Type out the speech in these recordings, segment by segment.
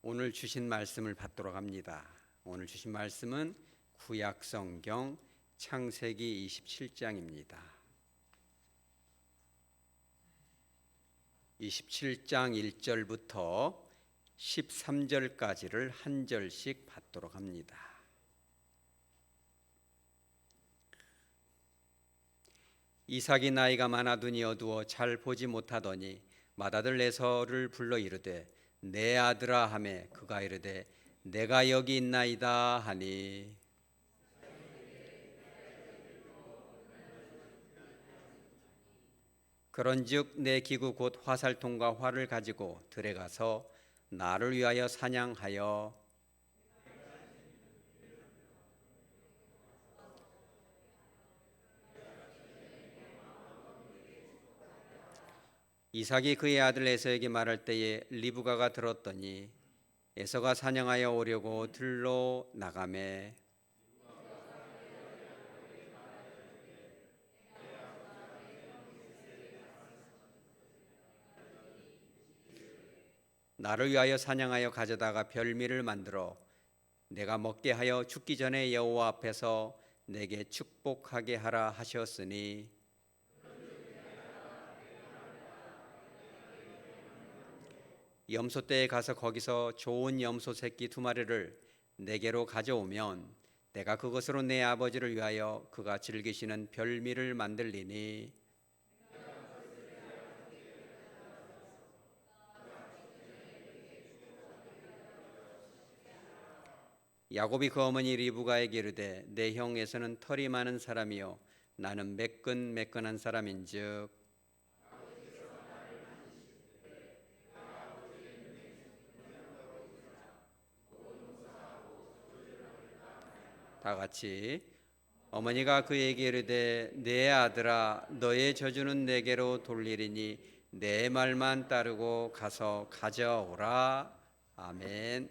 오늘 주신 말씀을 받도록 합니다. 오늘 주신 말씀은 구약성경 창세기 27장입니다. 27장 1절부터 13절까지를 한 절씩 받도록 합니다. 이삭이 나이가 많아 눈이 어두워 잘 보지 못하더니 맏아들 에서를 불러 이르되 내 아들아 하매 그가 이르되 내가 여기 있나이다 하니 그런즉 내 기구 곧 화살통과 활을 가지고 들에 가서 나를 위하여 사냥하여 이삭이 그의 아들 에서에게 말할 때에 리브가가 들었더니 에서가 사냥하여 오려고 들로 나가매 나를 위하여 사냥하여 가져다가 별미를 만들어 내가 먹게 하여 죽기 전에 여호와 앞에서 내게 축복하게 하라 하셨으니 염소떼에 가서 거기서 좋은 염소 새끼 2마리를 내게로 가져오면 내가 그것으로 내 아버지를 위하여 그가 즐기시는 별미를 만들리니 야곱이 그 어머니 리브가에게 이르되 내 형 에서는 털이 많은 사람이요 나는 매끈매끈한 사람인즉 다 같이 어머니가 그에게 이르되 내 아들아 너의 저주는 내게로 돌리리니 내 말만 따르고 가서 가져오라. 아멘.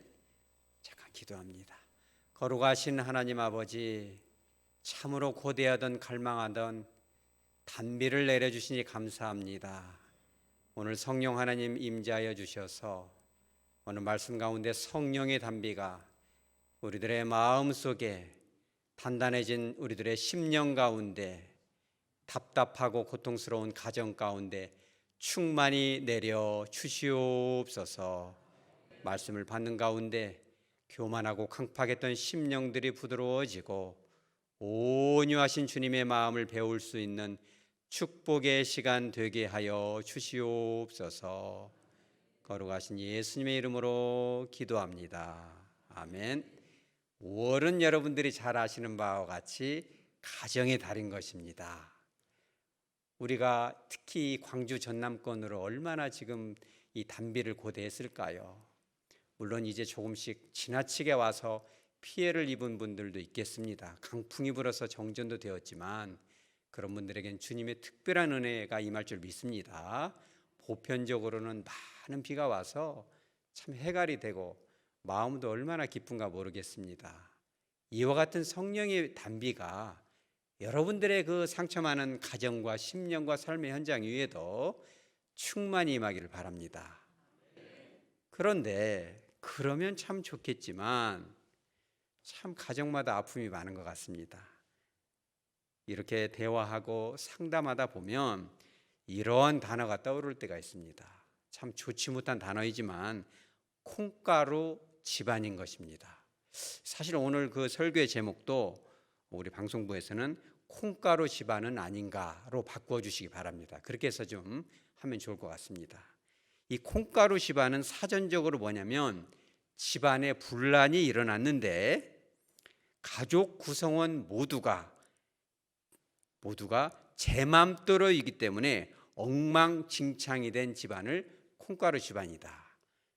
잠깐 기도합니다. 거룩하신 하나님 아버지, 참으로 고대하던 갈망하던 단비를 내려주시니 감사합니다. 오늘 성령 하나님 임재하여 주셔서 오늘 말씀 가운데 성령의 단비가 우리들의 마음 속에 단단해진 우리들의 심령 가운데 답답하고 고통스러운 가정 가운데 충만히 내려 주시옵소서. 말씀을 받는 가운데 교만하고 강팍했던 심령들이 부드러워지고 온유하신 주님의 마음을 배울 수 있는 축복의 시간 되게 하여 주시옵소서. 거룩하신 예수님의 이름으로 기도합니다. 아멘. 5월은 여러분들이 잘 아시는 바와 같이 가정의 달인 것입니다. 우리가 특히 광주 전남권으로 얼마나 지금 이 단비를 고대했을까요? 물론 이제 조금씩 지나치게 와서 피해를 입은 분들도 있겠습니다. 강풍이 불어서 정전도 되었지만 그런 분들에겐 주님의 특별한 은혜가 임할 줄 믿습니다. 보편적으로는 많은 비가 와서 참 해갈이 되고 마음도 얼마나 기쁜가 모르겠습니다. 이와 같은 성령의 단비가 여러분들의 그 상처 많은 가정과 심령과 삶의 현장 위에도 충만히 임하기를 바랍니다. 그런데 그러면 참 좋겠지만 참 가정마다 아픔이 많은 것 같습니다. 이렇게 대화하고 상담하다 보면 이러한 단어가 떠오를 때가 있습니다. 참 좋지 못한 단어이지만 콩가루 집안인 것입니다. 사실 오늘 그 설교의 제목도 우리 방송부에서는 콩가루 집안은 아닌가로 바꿔주시기 바랍니다. 그렇게 해서 좀 하면 좋을 것 같습니다. 이 콩가루 집안은 사전적으로 뭐냐면 집안에 분란이 일어났는데 가족 구성원 모두가 제 맘대로이기 때문에 엉망진창이 된 집안을 콩가루 집안이다.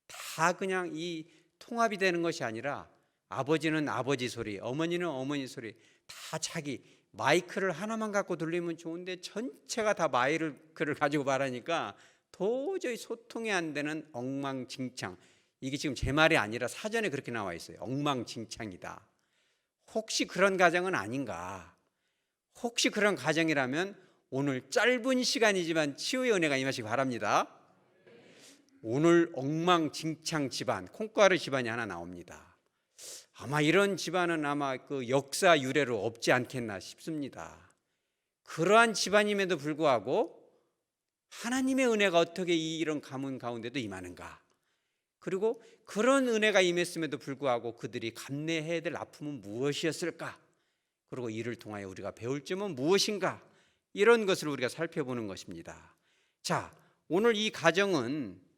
다 그냥 이 통합이 되는 것이 아니라 아버지는 아버지 소리, 어머니는 어머니 소리 다 자기 마이크를 하나만 갖고 들리면 좋은데 전체가 다 마이크를 가지고 말하니까 도저히 소통이 안 되는 엉망진창. 이게 지금 제 말이 아니라 사전에 그렇게 나와 있어요. 엉망진창이다. 혹시 그런 가정은 아닌가? 혹시 그런 가정이라면 오늘 짧은 시간이지만 치유의 은혜가 임하시기 바랍니다. 오늘 엉망진창 집안, 콩가루 집안이 하나 나옵니다. 아마 이런 집안은 아마 그 역사 유래로 없지 않겠나 싶습니다. 그러한 집안임에도 불구하고 하나님의 은혜가 어떻게 이런 가문 가운데도 임하는가? 그리고 그런 은혜가 임했음에도 불구하고 그들이 감내해야 될 아픔은 무엇이었을까? 그리고 이를 통하여 우리가 배울 점은 무엇인가? 이런 것을 우리가 살펴보는 것입니다. 자, 오늘 이 가정은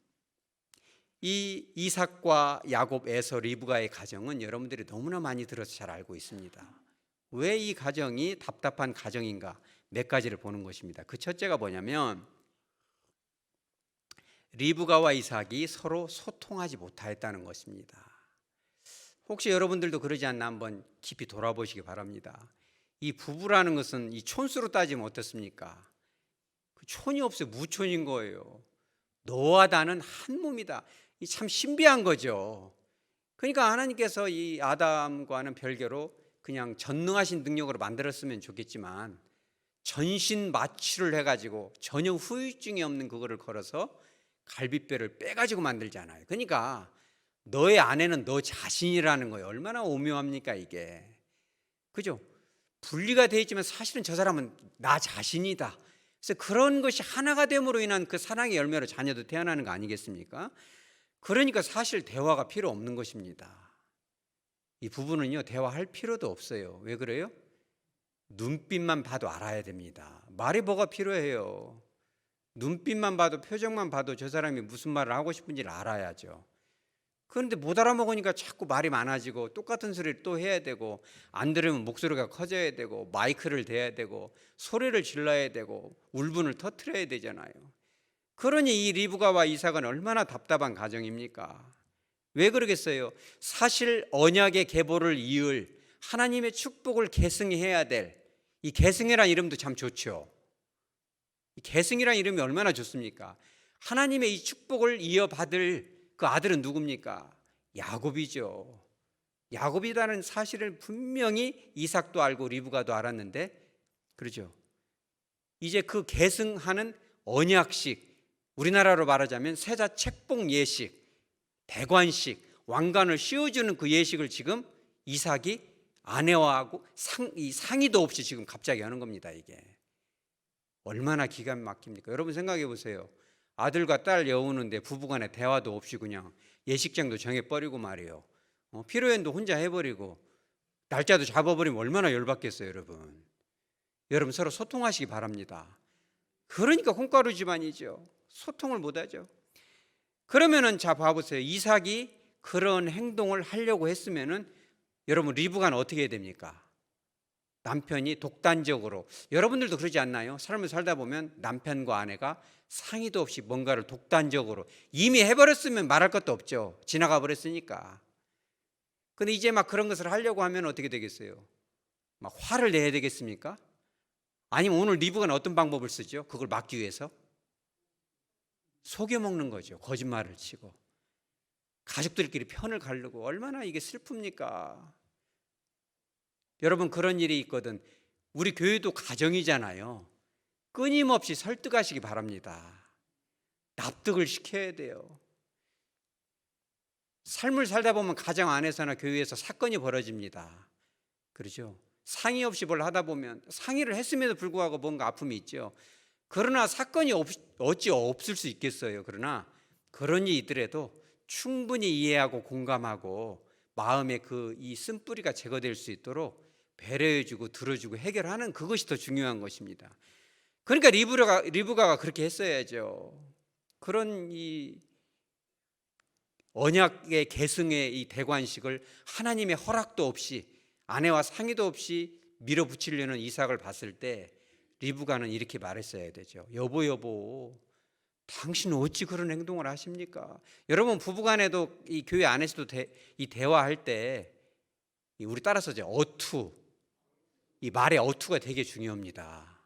이 이삭과 야곱, 에서, 리브가의 가정은 여러분들이 너무나 많이 들어서 잘 알고 있습니다. 왜 이 가정이 답답한 가정인가? 몇 가지를 보는 것입니다. 그 첫째가 뭐냐면 리브가와 이삭이 서로 소통하지 못하였다는 것입니다. 혹시 여러분들도 그러지 않나 한번 깊이 돌아보시기 바랍니다. 이 부부라는 것은 이 촌수로 따지면 어떻습니까? 그 촌이 없어요. 무촌인 거예요. 너와 나는 한 몸이다. 이 참 신비한 거죠. 그러니까 하나님께서 이 아담과는 별개로 그냥 전능하신 능력으로 만들었으면 좋겠지만 전신 마취를 해가지고 전혀 후유증이 없는 그거를 걸어서 갈비뼈를 빼가지고 만들잖아요. 그러니까 너의 아내는 너 자신이라는 거예요. 얼마나 오묘합니까 이게. 그죠? 분리가 되어 있지만 사실은 저 사람은 나 자신이다. 그래서 그런 것이 하나가 됨으로 인한 그 사랑의 열매로 자녀도 태어나는 거 아니겠습니까? 그러니까 사실 대화가 필요 없는 것입니다. 이 부부는요 대화할 필요도 없어요. 왜 그래요? 눈빛만 봐도 알아야 됩니다. 말이 뭐가 필요해요? 눈빛만 봐도, 표정만 봐도 저 사람이 무슨 말을 하고 싶은지를 알아야죠. 그런데 못 알아먹으니까 자꾸 말이 많아지고 똑같은 소리를 또 해야 되고, 안 들으면 목소리가 커져야 되고, 마이크를 대야 되고, 소리를 질러야 되고, 울분을 터뜨려야 되잖아요. 그러니 이 리브가와 이삭은 얼마나 답답한 가정입니까? 왜 그러겠어요? 사실 언약의 계보를 이을 하나님의 축복을 계승해야 될 이 계승이라는 이름도 참 좋죠. 이 계승이라는 이름이 얼마나 좋습니까? 하나님의 이 축복을 이어받을 그 아들은 누굽니까? 야곱이죠. 야곱이라는 사실을 분명히 이삭도 알고 리브가도 알았는데, 그렇죠? 이제 그 계승하는 언약식, 우리나라로 말하자면 세자 책봉 예식, 대관식, 왕관을 씌워주는 그 예식을 지금 이삭이 아내와하고 상의도 없이 지금 갑자기 하는 겁니다. 이게 얼마나 기가 막힙니까? 여러분 생각해 보세요. 아들과 딸 여우는데 부부간에 대화도 없이 그냥 예식장도 정해버리고 말이에요. 피로연도 혼자 해버리고 날짜도 잡아버리면 얼마나 열받겠어요. 여러분 서로 소통하시기 바랍니다. 그러니까 콩가루 집안이죠. 소통을 못하죠. 그러면은 자 봐보세요. 이삭이 그런 행동을 하려고 했으면은 여러분 리브가는 어떻게 해야 됩니까? 남편이 독단적으로, 여러분들도 그러지 않나요? 삶을 살다 보면 남편과 아내가 상의도 없이 뭔가를 독단적으로 이미 해버렸으면 말할 것도 없죠. 지나가 버렸으니까. 근데 이제 막 그런 것을 하려고 하면 어떻게 되겠어요? 막 화를 내야 되겠습니까? 아니면 오늘 리브가는 어떤 방법을 쓰죠? 그걸 막기 위해서 속여먹는 거죠. 거짓말을 치고 가족들끼리 편을 가르고. 얼마나 이게 슬픕니까? 여러분 그런 일이 있거든. 우리 교회도 가정이잖아요. 끊임없이 설득하시기 바랍니다. 납득을 시켜야 돼요. 삶을 살다 보면 가정 안에서나 교회에서 사건이 벌어집니다. 그렇죠? 상의 없이 뭘 하다 보면, 상의를 했음에도 불구하고 뭔가 아픔이 있죠. 그러나 사건이 어찌 없을 수 있겠어요. 그러나 그런 일이 있더라도 충분히 이해하고 공감하고 마음의 그 이 쓴뿌리가 제거될 수 있도록 배려해주고 들어주고 해결하는 그것이 더 중요한 것입니다. 그러니까 리브가가 그렇게 했어야죠. 그런 이 언약의 계승의 이 대관식을 하나님의 허락도 없이, 아내와 상의도 없이 밀어붙이려는 이삭을 봤을 때 리브가는 이렇게 말했어야 되죠. 여보, 당신은 어찌 그런 행동을 하십니까? 여러분 부부간에도 이 교회 안에서도 이 대화할 때 우리 따라서 이제 이 말의 어투가 되게 중요합니다.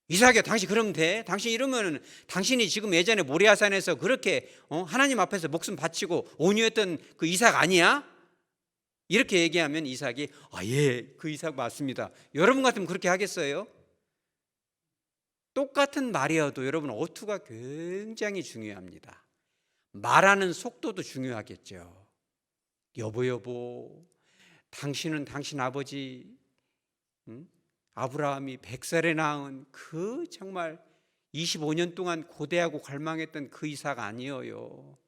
이삭이야, 당신 그러면 돼? 당신 이러면 당신이 지금 예전에 모리아산에서 그렇게 하나님 앞에서 목숨 바치고 온유했던 그 이삭 아니야? 이렇게 얘기하면 이삭이 예, 그 이삭 맞습니다. 여러분 같으면 그렇게 하겠어요? 똑같은 말이어도 여러분 어투가 굉장히 중요합니다. 말하는 속도도 중요하겠죠. 여보, 당신은 당신 아버지 아브라함이 100살에 낳은 그 정말 25년 동안 고대하고 갈망했던 그 이삭 아니에요.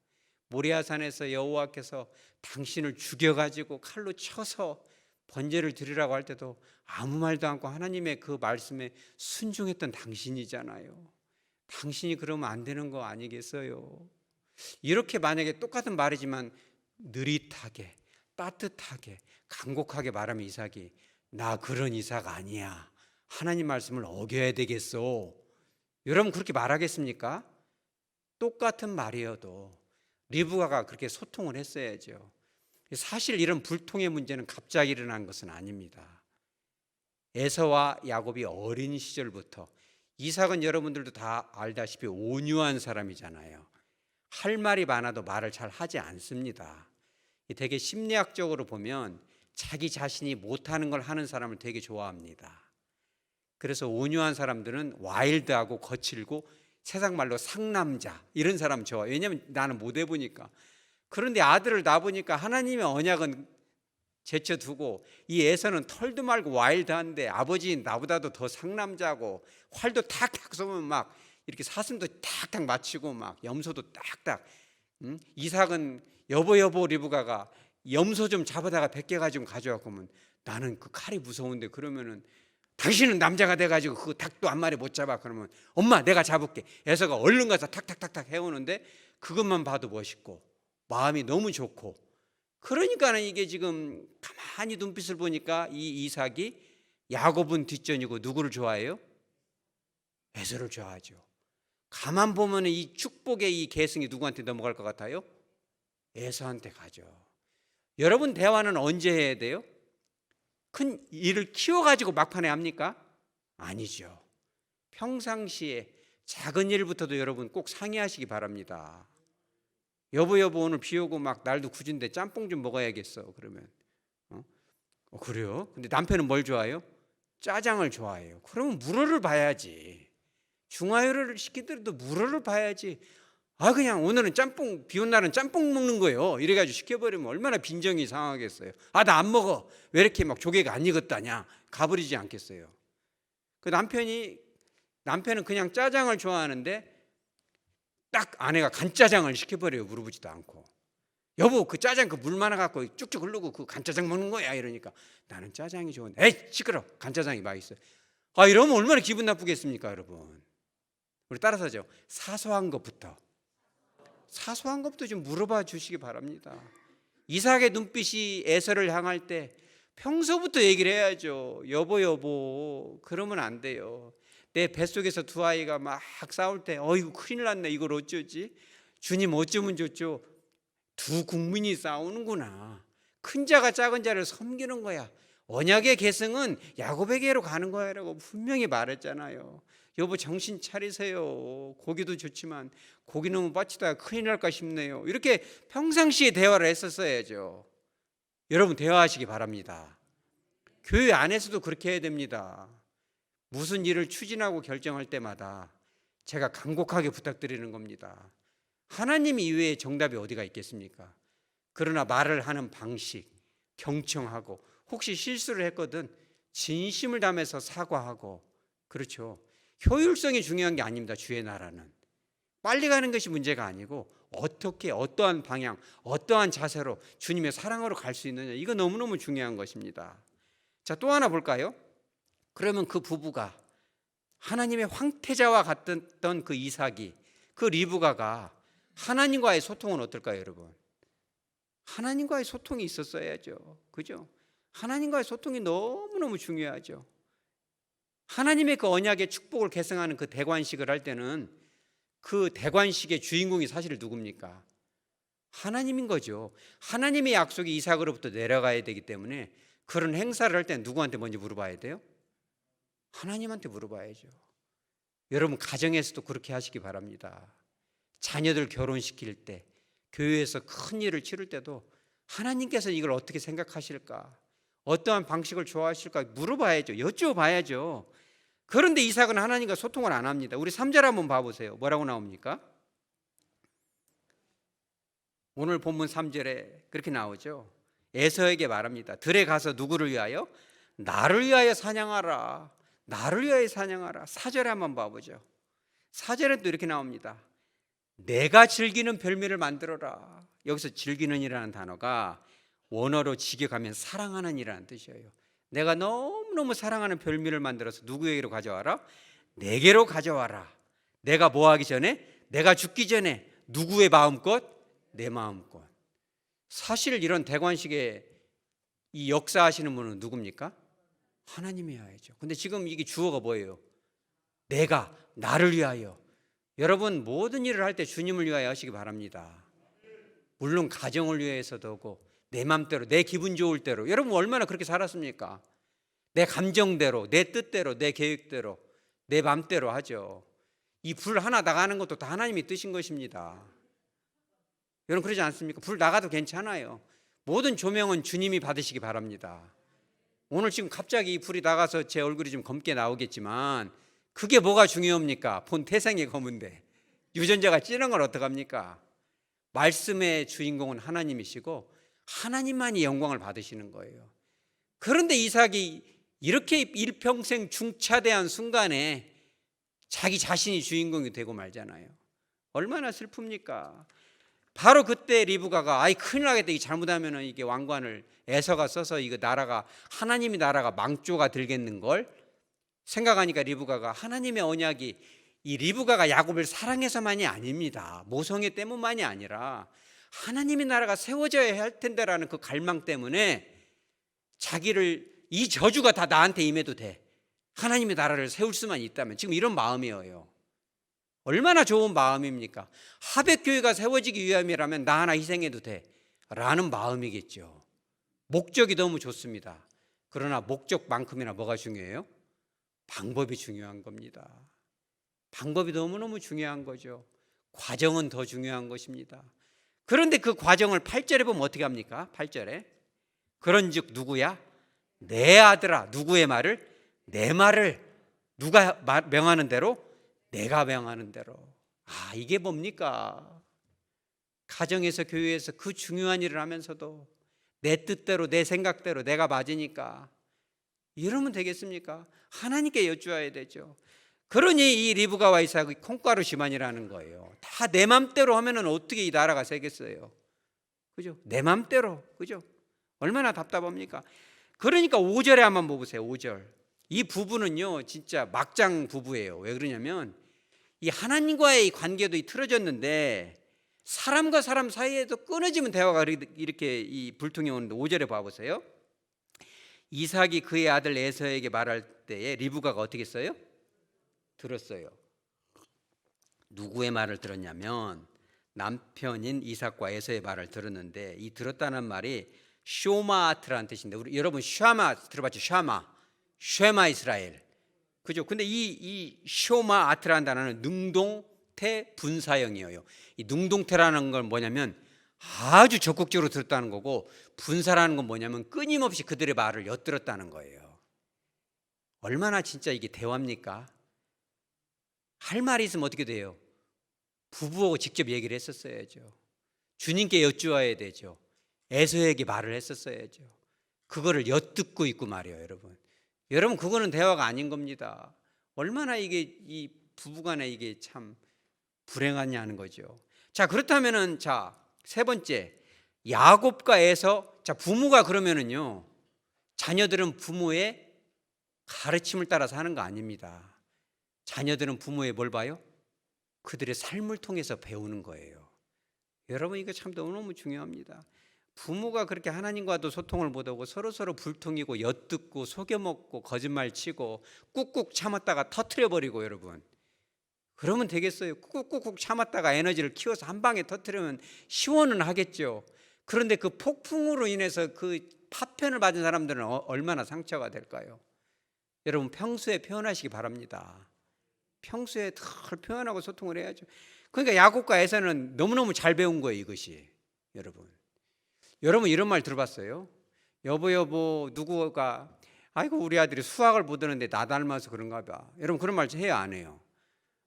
모리아산에서 여호와께서 당신을 죽여가지고 칼로 쳐서 번제를 드리라고 할 때도 아무 말도 않고 하나님의 그 말씀에 순종했던 당신이잖아요. 당신이 그러면 안 되는 거 아니겠어요? 이렇게 만약에 똑같은 말이지만 느릿하게, 따뜻하게, 간곡하게 말하면 이삭이 나 그런 이삭 아니야, 하나님 말씀을 어겨야 되겠어, 여러분 그렇게 말하겠습니까? 똑같은 말이어도 리브가가 그렇게 소통을 했어야죠. 사실 이런 불통의 문제는 갑자기 일어난 것은 아닙니다. 에서와 야곱이 어린 시절부터, 이삭은 여러분들도 다 알다시피 온유한 사람이잖아요. 할 말이 많아도 말을 잘 하지 않습니다. 되게 심리학적으로 보면 자기 자신이 못하는 걸 하는 사람을 되게 좋아합니다. 그래서 온유한 사람들은 와일드하고 거칠고 세상 말로 상남자 이런 사람 좋아해요. 왜냐하면 나는 못 해보니까. 그런데 아들을 낳아보니까 하나님의 언약은 제쳐두고 이 에서는 털도 말고 와일드한데 아버지인 나보다도 더 상남자고 활도 탁탁 쏘면 막 이렇게 사슴도 탁탁 맞추고 막 염소도 딱딱. 이삭은 여보 리브가가 염소 좀 잡아다가 100개 가지고 가져왔고 면 나는 그 칼이 무서운데, 그러면은 당신은 남자가 돼가지고 그 닭도 한 마리 못 잡아, 그러면 엄마 내가 잡을게. 에서가 얼른 가서 탁탁탁탁 해오는데 그것만 봐도 멋있고 마음이 너무 좋고, 그러니까는 이게 지금 가만히 눈빛을 보니까 이 이삭이 야곱은 뒷전이고 누구를 좋아해요? 에서를 좋아하죠. 가만 보면 이 축복의 이 계승이 누구한테 넘어갈 것 같아요? 에서한테 가죠. 여러분 대화는 언제 해야 돼요? 큰 일을 키워가지고 막판에 합니까? 아니죠. 평상시에 작은 일부터도 여러분 꼭 상의하시기 바랍니다. 여보 오늘 비 오고 막 날도 굳은데 짬뽕 좀 먹어야겠어. 그러면 그래요? 근데 남편은 뭘 좋아해요? 짜장을 좋아해요. 그러면 물어를 봐야지. 중화요리를 시키더라도 물어를 봐야지. 그냥 오늘은 짬뽕, 비 온 날은 짬뽕 먹는 거예요, 이래가지고 시켜버리면 얼마나 빈정이 상하겠어요. 나 안 먹어, 왜 이렇게 막 조개가 안 익었다냐, 가버리지 않겠어요. 그 남편은 그냥 짜장을 좋아하는데 딱 아내가 간짜장을 시켜버려요. 물어보지도 않고. 여보 그 짜장 그 물 많아갖고 쭉쭉 흐르고 그 간짜장 먹는 거야, 이러니까 나는 짜장이 좋은데. 에이 시끄러, 간짜장이 맛있어. 이러면 얼마나 기분 나쁘겠습니까 여러분. 우리 따라서죠. 사소한 것부터 좀 물어봐 주시기 바랍니다. 이삭의 눈빛이 에서를 향할 때 평소부터 얘기를 해야죠. 여보 그러면 안 돼요. 내 뱃속에서 두 아이가 막 싸울 때 어이구 큰일 났네, 이걸 어쩌지, 주님 어쩌면 좋죠. 두 국민이 싸우는구나. 큰 자가 작은 자를 섬기는 거야. 언약의 계승은 야곱에게로 가는 거야라고 분명히 말했잖아요. 여보 정신 차리세요. 고기도 좋지만 고기 너무 빠치다가 큰일 날까 싶네요. 이렇게 평상시에 대화를 했었어야죠. 여러분 대화하시기 바랍니다. 교회 안에서도 그렇게 해야 됩니다. 무슨 일을 추진하고 결정할 때마다 제가 간곡하게 부탁드리는 겁니다. 하나님 이외에 정답이 어디가 있겠습니까? 그러나 말을 하는 방식, 경청하고, 혹시 실수를 했거든 진심을 담아서 사과하고, 그렇죠. 효율성이 중요한 게 아닙니다. 주의 나라는 빨리 가는 것이 문제가 아니고 어떻게, 어떠한 방향, 어떠한 자세로 주님의 사랑으로 갈 수 있느냐, 이거 너무너무 중요한 것입니다. 자, 또 하나 볼까요? 그러면 그 부부가 하나님의 황태자와 같던 그 이삭이, 그 리브가가 하나님과의 소통은 어떨까요 여러분? 하나님과의 소통이 있었어야죠. 그죠? 하나님과의 소통이 너무너무 중요하죠. 하나님의 그 언약의 축복을 계승하는 그 대관식을 할 때는 그 대관식의 주인공이 사실 누굽니까? 하나님인 거죠. 하나님의 약속이 이삭으로부터 내려가야 되기 때문에 그런 행사를 할 때 누구한테 먼저 물어봐야 돼요? 하나님한테 물어봐야죠. 여러분 가정에서도 그렇게 하시기 바랍니다. 자녀들 결혼시킬 때, 교회에서 큰 일을 치를 때도 하나님께서 이걸 어떻게 생각하실까, 어떠한 방식을 좋아하실까 물어봐야죠. 여쭤봐야죠. 그런데 이삭은 하나님과 소통을 안 합니다. 우리 3절 한번 봐보세요. 뭐라고 나옵니까? 오늘 본문 3절에 그렇게 나오죠. 에서에게 말합니다. 들에 가서 누구를 위하여? 나를 위하여 사냥하라. 나를 위하여 사냥하라. 4절에 한번 봐보죠. 4절에 또 이렇게 나옵니다. 내가 즐기는 별미를 만들어라. 여기서 즐기는 이라는 단어가 원어로 직역하면 사랑하는 이라는 뜻이에요. 내가 너무너무 사랑하는 별미를 만들어서 누구에게로 가져와라? 내게로 가져와라. 내가 뭐 하기 전에? 내가 죽기 전에 누구의 마음껏? 내 마음껏. 사실 이런 대관식의 이 역사하시는 분은 누굽니까? 하나님이어야죠. 근데 지금 이게 주어가 뭐예요? 내가, 나를 위하여. 여러분 모든 일을 할 때 주님을 위하여 하시기 바랍니다. 물론 가정을 위해서도 하고 내 맘대로, 내 기분 좋을 대로. 여러분 얼마나 그렇게 살았습니까? 내 감정대로, 내 뜻대로, 내 계획대로, 내 맘대로 하죠. 이 불 하나 나가는 것도 다 하나님이 뜨신 것입니다. 여러분 그러지 않습니까? 불 나가도 괜찮아요. 모든 조명은 주님이 받으시기 바랍니다. 오늘 지금 갑자기 이 불이 나가서 제 얼굴이 좀 검게 나오겠지만 그게 뭐가 중요합니까? 본 태생이 검은데 유전자가 찌는 걸 어떡합니까? 말씀의 주인공은 하나님이시고 하나님만이 영광을 받으시는 거예요. 그런데 이삭이 이렇게 일평생 중차대한 순간에 자기 자신이 주인공이 되고 말잖아요. 얼마나 슬픕니까? 바로 그때 리브가가 아이 큰일 나겠다. 이게 잘못하면 이게 왕관을 에서가 써서 이거 나라가 하나님이 나라가 망조가 들겠는 걸 생각하니까 리브가가 하나님의 언약이 이 리브가가 야곱을 사랑해서만이 아닙니다. 모성애 때문만이 아니라 하나님의 나라가 세워져야 할 텐데라는 그 갈망 때문에 자기를 이 저주가 다 나한테 임해도 돼. 하나님의 나라를 세울 수만 있다면 지금 이런 마음이에요. 얼마나 좋은 마음입니까? 하백교회가 세워지기 위함이라면 나 하나 희생해도 돼 라는 마음이겠죠. 목적이 너무 좋습니다. 그러나 목적만큼이나 뭐가 중요해요? 방법이 중요한 겁니다. 방법이 너무너무 중요한 거죠. 과정은 더 중요한 것입니다. 그런데 그 과정을 8절에 보면 어떻게 합니까? 8절에 그런즉 누구야? 내 아들아. 누구의 말을? 내 말을. 누가 명하는 대로? 내가 명하는 대로. 아, 이게 뭡니까? 가정에서 교회에서 그 중요한 일을 하면서도 내 뜻대로 내 생각대로 내가 맞으니까 이러면 되겠습니까? 하나님께 여쭈어야 되죠. 그러니 이 리브가와 이삭이 콩가루 지만이라는 거예요. 다 내 맘대로 하면은 어떻게 이 나라가 세겠어요? 그죠? 내 맘대로. 그죠? 얼마나 답답합니까? 그러니까 5절에 한번 보세요. 5절. 이 부부는요 진짜 막장 부부예요. 왜 그러냐면 이 하나님과의 관계도 틀어졌는데 사람과 사람 사이에도 끊어지면 대화가 이렇게 이 불통이 오는데 5절에 봐보세요. 이삭이 그의 아들 에서에게 말할 때에 리브가가 어떻게 했어요? 들었어요. 누구의 말을 들었냐면 남편인 이삭과 에서의 말을 들었는데 이 들었다는 말이 쇼마트라는 뜻인데 우리 여러분 샤마 들어봤죠? 쉐마 이스라엘. 그죠? 근데 이 쇼마아트라는 단어는 능동태 분사형이에요. 이 능동태라는 건 뭐냐면 아주 적극적으로 들었다는 거고 분사라는 건 뭐냐면 끊임없이 그들의 말을 엿들었다는 거예요. 얼마나 진짜 이게 대화입니까? 할 말이 있으면 어떻게 돼요? 부부하고 직접 얘기를 했었어야죠. 주님께 여쭈어야 되죠. 에서에게 말을 했었어야죠. 그거를 엿듣고 있고 말이에요, 여러분. 여러분 그거는 대화가 아닌 겁니다. 얼마나 이게 이 부부간에 이게 참 불행하냐는 거죠. 자, 그렇다면은 자, 세 번째 야곱과 에서. 자, 부모가 그러면은요 자녀들은 부모의 가르침을 따라서 하는 거 아닙니다. 자녀들은 부모의 뭘 봐요? 그들의 삶을 통해서 배우는 거예요. 여러분 이거 참 너무너무 중요합니다. 부모가 그렇게 하나님과도 소통을 못하고 서로서로 불통이고 엿듣고 속여먹고 거짓말치고 꾹꾹 참았다가 터트려버리고 여러분 그러면 되겠어요? 꾹꾹 참았다가 에너지를 키워서 한 방에 터트리면 시원은 하겠죠. 그런데 그 폭풍으로 인해서 그 파편을 받은 사람들은 얼마나 상처가 될까요? 여러분 평소에 표현하시기 바랍니다. 평소에 덜 표현하고 소통을 해야죠. 그러니까 야곱과 에서는 너무너무 잘 배운 거예요. 이것이 여러분 이런 말 들어봤어요? 여보 누구가 아이고 우리 아들이 수학을 못 하는데 나 닮아서 그런가 봐. 여러분 그런 말 해요 안 해요?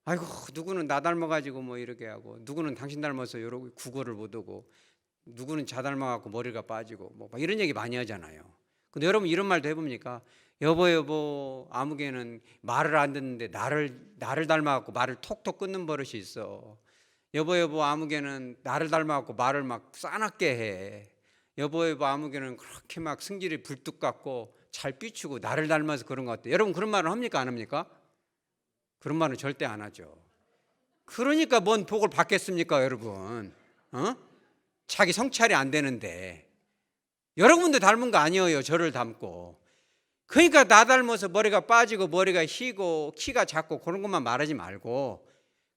아이고 누구는 나 닮아가지고 뭐 이렇게 하고 누구는 당신 닮아서 여러 국어를 못 하고 누구는 자 닮아갖고 머리가 빠지고 뭐 이런 얘기 많이 하잖아요. 근데 여러분 이런 말도 해봅니까? 여보 아무개는 말을 안 듣는데 나를 닮아갖고 말을 톡톡 끊는 버릇이 있어. 여보 아무개는 나를 닮아갖고 말을 막 싸납게 해. 여보 아무개는 그렇게 막 승질이 불뚝 같고 잘 삐추고 나를 닮아서 그런 것 같아. 여러분 그런 말을 합니까 안 합니까? 그런 말은 절대 안 하죠. 그러니까 뭔 복을 받겠습니까 여러분? 자기 성찰이 안 되는데. 여러분도 닮은 거 아니에요. 저를 닮고. 그러니까 나 닮아서 머리가 빠지고 머리가 휘고 키가 작고 그런 것만 말하지 말고,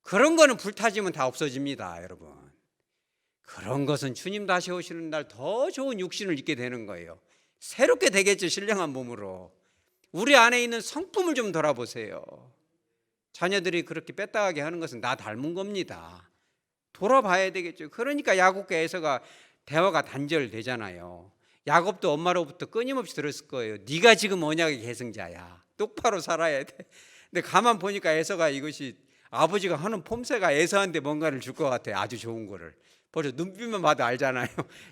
그런 거는 불타지면 다 없어집니다 여러분. 그런 것은 주님 다시 오시는 날 더 좋은 육신을 입게 되는 거예요. 새롭게 되겠죠. 신령한 몸으로. 우리 안에 있는 성품을 좀 돌아보세요. 자녀들이 그렇게 뺐다하게 하는 것은 나 닮은 겁니다. 돌아봐야 되겠죠. 그러니까 야곱과 에서가 대화가 단절되잖아요. 야곱도 엄마로부터 끊임없이 들었을 거예요. 네가 지금 언약의 계승자야. 똑바로 살아야 돼. 근데 가만 보니까 에서가 이것이 아버지가 하는 폼새가 에서한테 뭔가를 줄 것 같아요. 아주 좋은 거를. 벌써 눈빛만 봐도 알잖아요.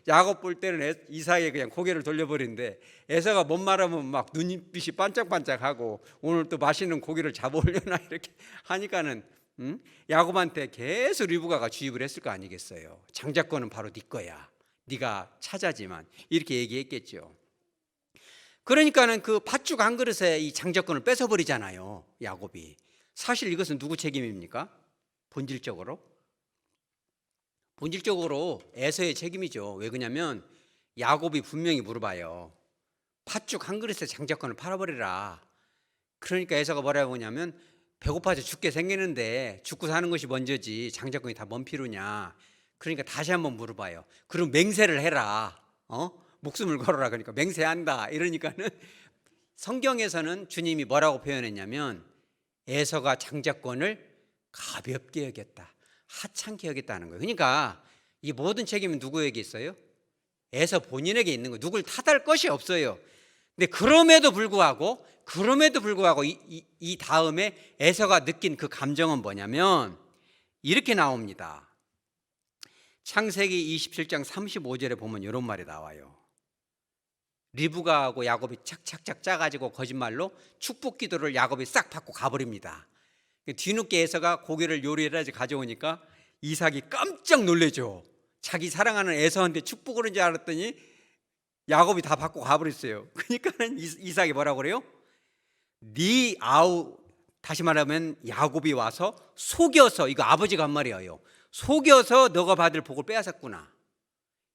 야곱 볼 때는 이삭에 그냥 고개를 돌려버리는데 에서가 뭔 말하면 막 눈빛이 반짝반짝하고 오늘 또 맛있는 고기를 잡아올려나 이렇게 하니까는 야곱한테 계속 리브가가 주입을 했을 거 아니겠어요. 장자권은 바로 네 거야. 네가 차자지만 이렇게 얘기했겠죠. 그러니까는 그 팥죽 한 그릇에 이 장자권을 뺏어버리잖아요 야곱이. 사실 이것은 누구 책임입니까? 본질적으로 에서의 책임이죠. 왜 그러냐면 야곱이 분명히 물어봐요. 팥죽 한 그릇에 장자권을 팔아버리라. 그러니까 에서가 뭐라고 하냐면 배고파서 죽게 생기는데 죽고 사는 것이 먼저지 장자권이 다 뭔 필요냐. 그러니까 다시 한번 물어봐요. 그럼 맹세를 해라. 목숨을 걸어라. 그러니까 맹세한다. 이러니까는 성경에서는 주님이 뭐라고 표현했냐면 에서가 장자권을 가볍게 여겼다. 하찮게 여겼다는 거예요. 그러니까 이 모든 책임은 누구에게 있어요? 에서 본인에게 있는 거예요. 누굴 탓할 것이 없어요. 근데 그럼에도 불구하고 이 다음에 에서가 느낀 그 감정은 뭐냐면 이렇게 나옵니다. 창세기 27장 35절에 보면 이런 말이 나와요. 리브가하고 야곱이 착착착 짜가지고 거짓말로 축복 기도를 야곱이 싹 받고 가버립니다. 뒤늦게 에서가 고기를 요리해서 가져오니까 이삭이 깜짝 놀래죠. 자기 사랑하는 에서한테 축복을 한 줄 알았더니 야곱이 다 받고 가버렸어요. 그러니까는 이삭이 뭐라고 그래요? 다시 말하면 야곱이 와서 속여서, 이거 아버지가 한 말이에요. 속여서 너가 받을 복을 빼앗았구나.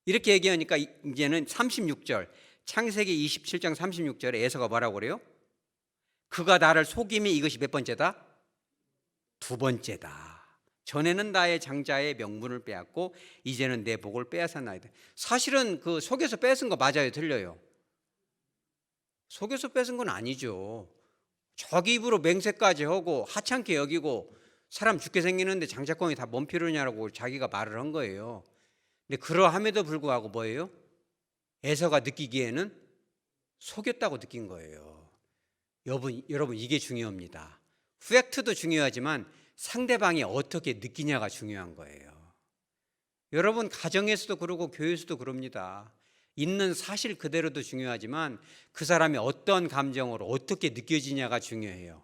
이렇게 얘기하니까 이제는 36절 창세기 27장 36절에 에서가 뭐라고 그래요? 그가 나를 속임이 이것이 몇 번째다? 두 번째다. 전에는 나의 장자의 명분을 빼앗고 이제는 내 복을 빼앗았나이다. 사실은 그 속여서 뺏은 거 맞아요, 틀려요? 속여서 뺏은 건 아니죠. 자기 입으로 맹세까지 하고 하찮게 여기고 사람 죽게 생기는데 장자권이 다 뭔 필요냐라고 자기가 말을 한 거예요. 근데 그러함에도 불구하고 뭐예요? 에서가 느끼기에는 속였다고 느낀 거예요. 여러분 이게 중요합니다. 팩트도 중요하지만 상대방이 어떻게 느끼냐가 중요한 거예요. 여러분 가정에서도 그러고 교회에서도 그럽니다. 있는 사실 그대로도 중요하지만 그 사람이 어떤 감정으로 어떻게 느껴지냐가 중요해요.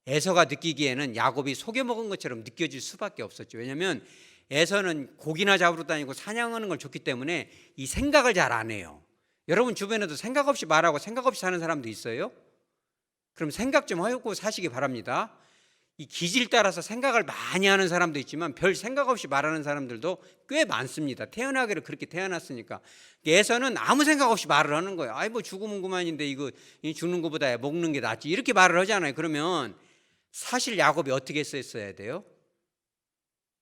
에서가 느끼기에는 야곱이 속여먹은 것처럼 느껴질 수밖에 없었죠. 왜냐하면 에서는 고기나 잡으러 다니고 사냥하는 걸 좋기 때문에 이 생각을 잘 안 해요. 여러분 주변에도 생각 없이 말하고 생각 없이 사는 사람도 있어요? 그럼 생각 좀 하고 사시기 바랍니다. 이 기질 따라서 생각을 많이 하는 사람도 있지만 별 생각 없이 말하는 사람들도 꽤 많습니다. 태어나기를 그렇게 태어났으니까. 에서는 아무 생각 없이 말을 하는 거예요. 아이 뭐 죽으면 그만인데 이거 죽는 것보다 먹는 게 낫지 이렇게 말을 하잖아요. 그러면 사실 야곱이 어떻게 했어야 돼요?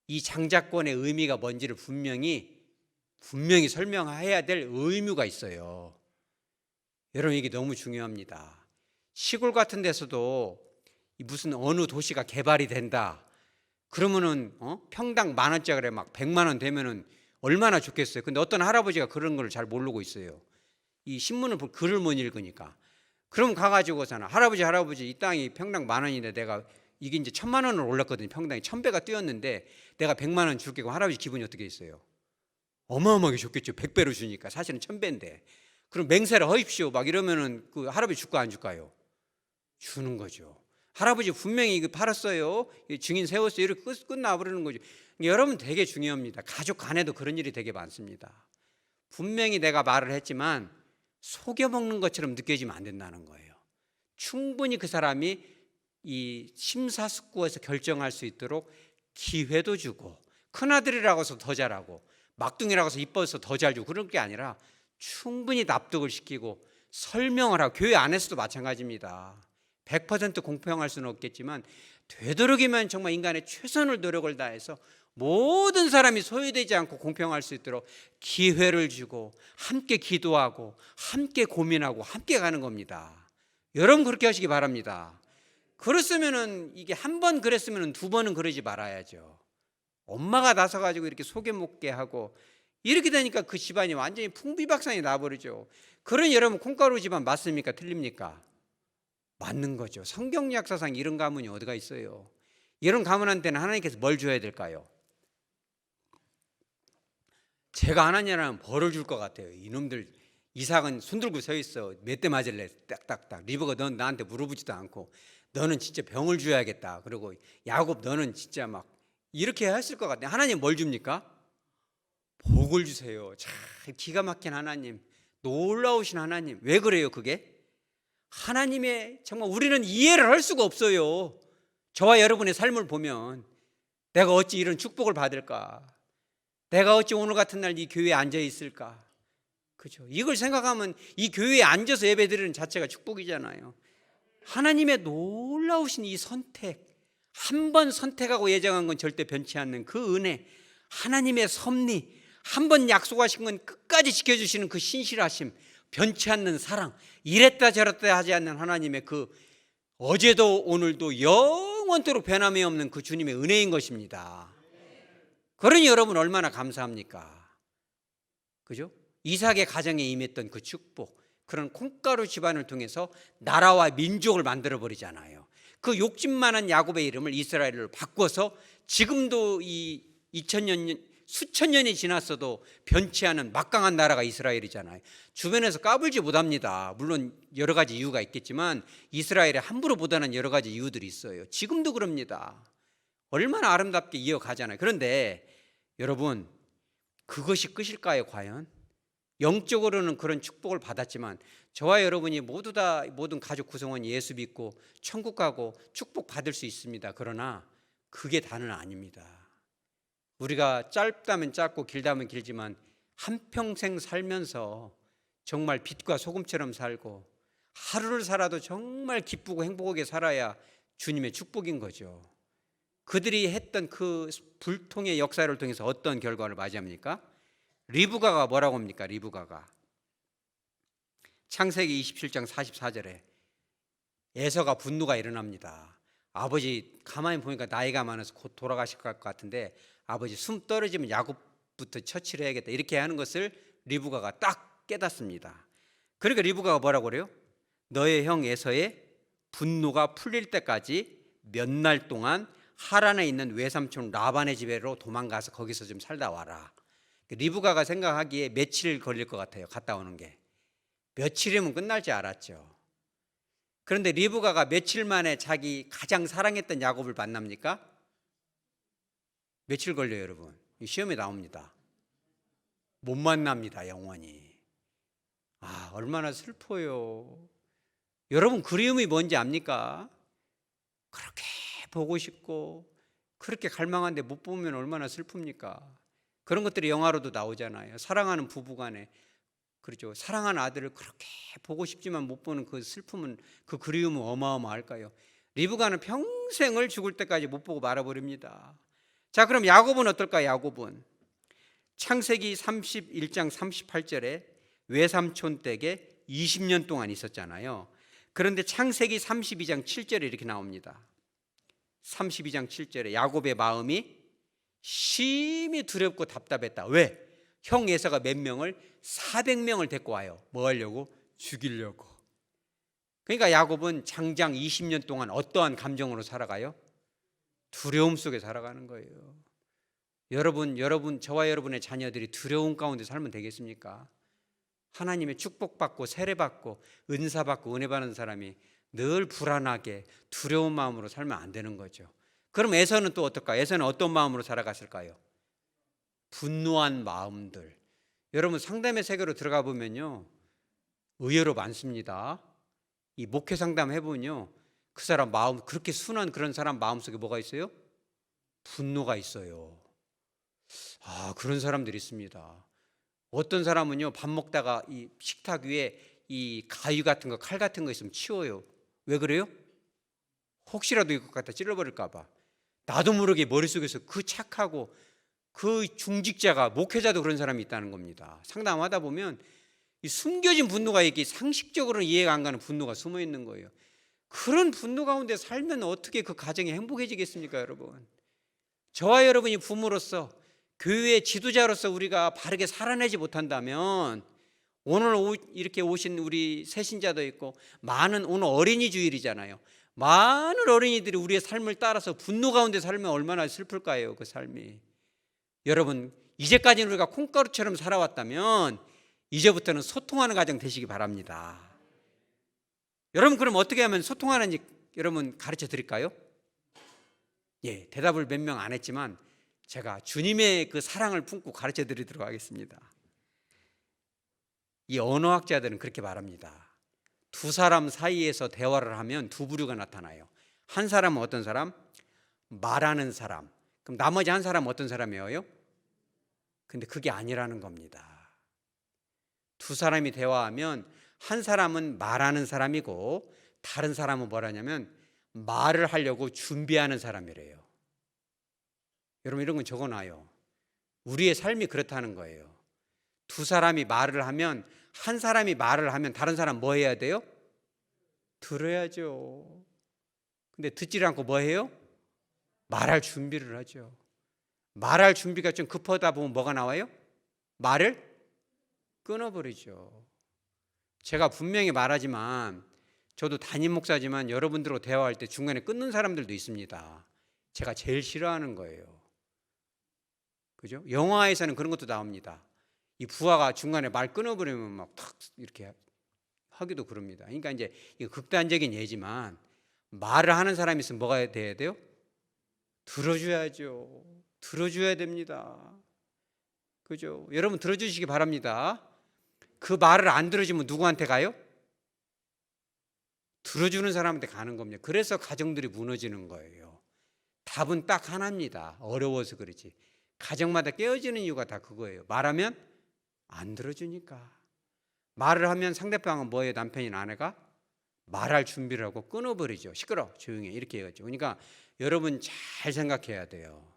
이 장자권의 의미가 뭔지를 분명히 설명해야 될 의무가 있어요. 여러분 이게 너무 중요합니다. 시골 같은 데서도 무슨 어느 도시가 개발이 된다 그러면은 평당 10,000원짜리 막 100만 원 되면은 얼마나 좋겠어요. 근데 어떤 할아버지가 그런 걸 잘 모르고 있어요. 이 신문을 글을 못 읽으니까. 그럼 가가지고서는 할아버지 이 땅이 평당 10,000원인데 내가 이게 이제 1,000,000원으로 올랐거든요. 평당이 1,000배가 뛰었는데 내가 100만 원 줄게. 그럼 할아버지 기분이 어떻게 있어요? 어마어마하게 줬겠죠. 100배로 주니까. 사실은 1000배인데. 그럼 맹세를 하십시오 막 이러면은 그 할아버지 줄까 안 줄까요? 주는 거죠. 할아버지 분명히 이거 팔았어요, 증인 세웠어요, 이렇게 끝나버리는 거죠. 여러분, 되게 중요합니다. 가족 간에도 그런 일이 되게 많습니다. 분명히 내가 말을 했지만 속여먹는 것처럼 느껴지면 안 된다는 거예요. 충분히 그 사람이 이 심사숙고해서 결정할 수 있도록 기회도 주고, 큰아들이라고 해서 더 잘하고 막둥이라고 해서 이뻐서 더 잘 주고 그런 게 아니라 충분히 납득을 시키고 설명을 하고, 교회 안에서도 마찬가지입니다. 100% 공평할 수는 없겠지만 되도록이면 정말 인간의 최선을 노력을 다해서 모든 사람이 소외되지 않고 공평할 수 있도록 기회를 주고 함께 기도하고 함께 고민하고 함께 가는 겁니다. 여러분, 그렇게 하시기 바랍니다. 그랬으면은, 이게 한 번 그랬으면 두 번은 그러지 말아야죠. 엄마가 나서가지고 이렇게 속여먹게 하고 이렇게 되니까 그 집안이 완전히 풍비박산이 나버리죠. 그런 여러분, 콩가루 집안 맞습니까? 틀립니까? 맞는 거죠. 성경 역사상 이런 가문이 어디가 있어요? 이런 가문한테는 하나님께서 뭘 줘야 될까요? 제가 하나님이라면 벌을 줄 것 같아요. 이놈들, 이삭은 손들고 서 있어. 몇 대 맞을래? 딱딱딱. 리브가 넌 나한테 물어보지도 않고 너는 진짜 병을 줘야겠다. 그리고 야곱, 너는 진짜 막 이렇게 했을 것 같아요. 하나님 뭘 줍니까? 복을 주세요. 참 기가 막힌 하나님, 놀라우신 하나님. 왜 그래요 그게? 하나님의, 정말 우리는 이해를 할 수가 없어요. 저와 여러분의 삶을 보면 내가 어찌 이런 축복을 받을까? 내가 어찌 오늘 같은 날 이 교회에 앉아 있을까? 그죠? 이걸 생각하면 이 교회에 앉아서 예배드리는 자체가 축복이잖아요. 하나님의 놀라우신 이 선택, 한 번 선택하고 예정한 건 절대 변치 않는 그 은혜, 하나님의 섭리, 한 번 약속하신 건 끝까지 지켜주시는 그 신실하심, 변치 않는 사랑, 이랬다 저랬다 하지 않는 하나님의 그 어제도 오늘도 영원토록 변함이 없는 그 주님의 은혜인 것입니다. 그러니 여러분, 얼마나 감사합니까? 그죠? 이삭의 가정에 임했던 그 축복, 그런 콩가루 집안을 통해서 나라와 민족을 만들어 버리잖아요. 그 욕심만한 야곱의 이름을 이스라엘로 바꿔서 지금도 이 2000년, 수천 년이 지났어도 변치 않은 막강한 나라가 이스라엘이잖아요. 주변에서 까불지 못합니다. 물론 여러 가지 이유가 있겠지만 이스라엘에 함부로 보다는 여러 가지 이유들이 있어요. 지금도 그럽니다. 얼마나 아름답게 이어가잖아요. 그런데 여러분, 그것이 끝일까요 과연? 영적으로는 그런 축복을 받았지만 저와 여러분이 모두 다, 모든 가족 구성원이 예수 믿고 천국 가고 축복 받을 수 있습니다. 그러나 그게 다는 아닙니다. 우리가 짧다면 짧고 길다면 길지만 한평생 살면서 정말 빛과 소금처럼 살고 하루를 살아도 정말 기쁘고 행복하게 살아야 주님의 축복인 거죠. 그들이 했던 그 불통의 역사를 통해서 어떤 결과를 맞이합니까? 리브가가 뭐라고 합니까? 리브가가 창세기 27장 44절에 에서가 분노가 일어납니다. 아버지 가만히 보니까 나이가 많아서 곧 돌아가실 것 같은데 아버지 숨 떨어지면 야곱부터 처치를 해야겠다, 이렇게 하는 것을 리브가가 딱 깨닫습니다. 그러니까 리브가가 뭐라고 그래요? 너의 형 에서의 분노가 풀릴 때까지 몇 날 동안 하란에 있는 외삼촌 라반의 집으로 도망가서 거기서 좀 살다 와라. 리브가가 생각하기에 며칠 걸릴 것 같아요. 갔다 오는 게 며칠이면 끝날 줄 알았죠. 그런데 리브가가 며칠 만에 자기 가장 사랑했던 야곱을 만납니까? 며칠 걸려요 여러분? 시험에 나옵니다. 못 만납니다 영원히. 아, 얼마나 슬퍼요. 여러분, 그리움이 뭔지 압니까? 그렇게 보고 싶고 그렇게 갈망한데 못 보면 얼마나 슬픕니까? 그런 것들이 영화로도 나오잖아요. 사랑하는 부부간에, 그렇죠, 사랑하는 아들을 그렇게 보고 싶지만 못 보는 그 슬픔은, 그 그리움은 어마어마할까요? 리브가는 평생을 죽을 때까지 못 보고 말아버립니다. 자, 그럼 야곱은 어떨까? 야곱은 창세기 31장 38절에 외삼촌 댁에 20년 동안 있었잖아요. 그런데 창세기 32장 7절에 이렇게 나옵니다. 32장 7절에 야곱의 마음이 심히 두렵고 답답했다. 왜? 형 에서가 몇 명을? 400명을 데리고 와요. 뭐 하려고? 죽이려고. 그러니까 야곱은 장장 20년 동안 어떠한 감정으로 살아가요? 두려움 속에 살아가는 거예요. 저와 여러분의 자녀들이 두려움 가운데 살면 되겠습니까? 하나님의 축복받고 세례받고 은사받고 은혜받는 사람이 늘 불안하게 두려운 마음으로 살면 안 되는 거죠. 그럼 에서는 또 어떨까요? 에서는 어떤 마음으로 살아갔을까요? 분노한 마음들. 여러분 상담의 세계로 들어가 보면요, 의외로 많습니다. 이 목회 상담 해보면요, 그 사람 마음, 그렇게 순한 그런 사람 마음속에 뭐가 있어요? 분노가 있어요. 그런 사람들이 있습니다. 어떤 사람은요, 밥 먹다가 이 식탁 위에 이 가위 같은 거, 칼 같은 거 있으면 치워요. 왜 그래요? 혹시라도 이거 갖다 찔러버릴까 봐. 나도 모르게 머릿속에서 그 착하고 그 중직자가, 목회자도 그런 사람이 있다는 겁니다. 상담하다 보면 이 숨겨진 분노가, 이게 상식적으로는 이해가 안 가는 분노가 숨어 있는 거예요. 그런 분노 가운데 살면 어떻게 그 가정이 행복해지겠습니까, 여러분? 저와 여러분이 부모로서, 교회의 지도자로서 우리가 바르게 살아내지 못한다면, 오늘 이렇게 오신 우리 새신자도 있고, 오늘 어린이 주일이잖아요. 많은 어린이들이 우리의 삶을 따라서 분노 가운데 살면 얼마나 슬플까요, 그 삶이. 여러분, 이제까지는 우리가 콩가루처럼 살아왔다면 이제부터는 소통하는 가정 되시기 바랍니다. 여러분, 그럼 어떻게 하면 소통하는지 여러분 가르쳐 드릴까요? 예, 대답을 몇 명 안 했지만 제가 주님의 그 사랑을 품고 가르쳐 드리도록 하겠습니다. 이 언어학자들은 그렇게 말합니다. 두 사람 사이에서 대화를 하면 두 부류가 나타나요. 한 사람은 어떤 사람? 말하는 사람. 그럼 나머지 한 사람은 어떤 사람이에요? 근데 그게 아니라는 겁니다. 두 사람이 대화하면 한 사람은 말하는 사람이고 다른 사람은 뭐라냐면 말을 하려고 준비하는 사람이래요. 여러분, 이런 건 적어놔요. 우리의 삶이 그렇다는 거예요. 두 사람이 말을 하면, 한 사람이 말을 하면 다른 사람 뭐 해야 돼요? 들어야죠. 근데 듣지를 않고 뭐 해요? 말할 준비를 하죠. 말할 준비가 좀 급하다 보면 뭐가 나와요? 말을 끊어버리죠. 제가 분명히 말하지만, 저도 담임 목사지만 여러분들하고 대화할 때 중간에 끊는 사람들도 있습니다. 제가 제일 싫어하는 거예요. 그죠? 영화에서는 그런 것도 나옵니다. 이 부하가 중간에 말 끊어버리면 막 탁 이렇게 하기도 그럽니다. 그러니까 이제 이거 극단적인 예지만, 말을 하는 사람이 있으면 뭐가 돼야 돼요? 들어줘야죠. 들어줘야 됩니다. 그죠? 여러분, 들어주시기 바랍니다. 그 말을 안 들어주면 누구한테 가요? 들어주는 사람한테 가는 겁니다. 그래서 가정들이 무너지는 거예요. 답은 딱 하나입니다. 어려워서 그렇지. 가정마다 깨어지는 이유가 다 그거예요. 말하면 안 들어주니까. 말을 하면 상대방은 뭐예요? 남편이나 아내가 말할 준비를 하고 끊어버리죠. 시끄러, 조용히 해, 이렇게 해야죠. 그러니까 여러분 잘 생각해야 돼요.